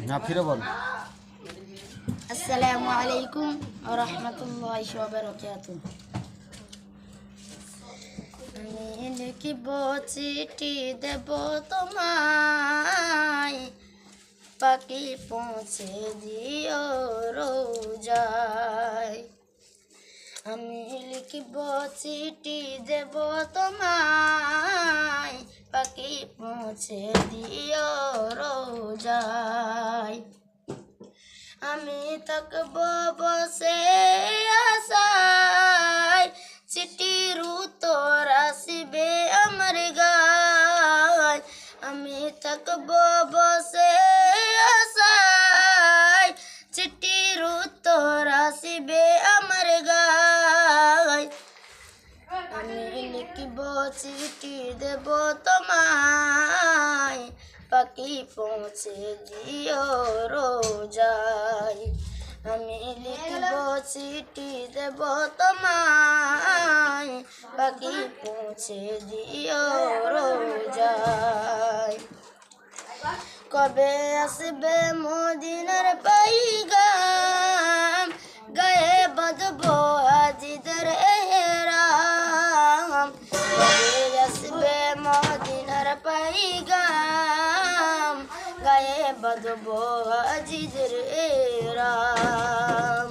না ফিরে বল। আসসালামু আলাইকুম ওয়া রাহমাতুল্লাহি ওয়া বারাকাতুহু। আমি লিখিব চিঠি দেব তোমায়, পাখি পৌঁছে দিও রোজায়। আমি লিখিব চিঠি দেব তোমায়, পাখি পৌঁছে দিও রোজায়। আমি থাকব বসে আশায়, চিঠির উত্তর আসিবে আমার গায়। আমি থাকব বসে আশায়, চিঠির উত্তর আসিবে আমার গায়। আমি লিখিব চিঠি দেব তোমায়, পাখি পৌঁছে দিও রোজায়। আমি লিখিব চিঠি দেব তোমায়, পাখি পৌঁছে দিও রোজায়। কবে আসবে মদিনার পাইগাম, গায়ে বাঁধবো আজিদের এহরাম। কবে আসবে মদিনার পাইগাম, গায়ে বাঁধবো আজিদের এহরাম।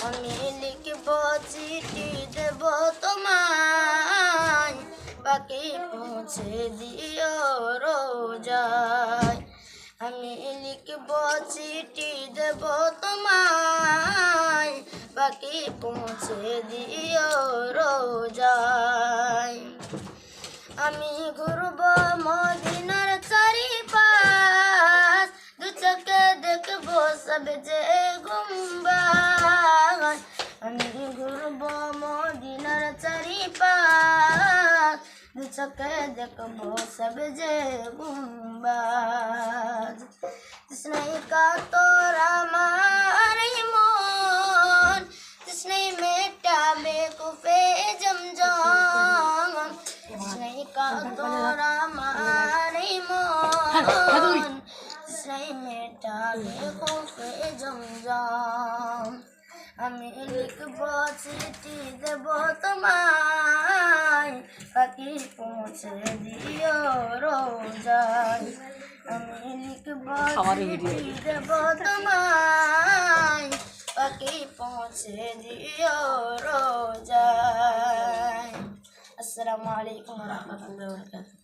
আমি লিখব চিঠি দেব তোমায়, পাখি পৌঁছে দিও রোজায়। আমি লিখব চিঠি দেব তোমায়, পাখি পৌঁছে দিও রোজায়। আমি ঘুরব মদিনার চারিপাশ, দু চোখে দেখব সব যে গুম্বাদ। আমি ঘুরব মদিনার চারিপাশ, দু চোখে দেখব সব যে গুম্বাদ। তৃষ্ণায় কাতর আমার মন, তৃষ্ণায় মেটাবে কুফে জমজম। তৃষ্ণায় কাতর আমার মন, তৃষ্ণায় মেটাবে কুফে জমজম। আমি লিখব চিঠি দেব তোমায়, পাখি পৌঁছে দিও রোজায়। আমি লিখব চিঠি দেব তোমায়, পাখি পৌঁছে দিও রোজায়। আসসালামু আলাইকুম ওয়া রাহমাতুল্লাহি ওয়া বারাকাতুহু।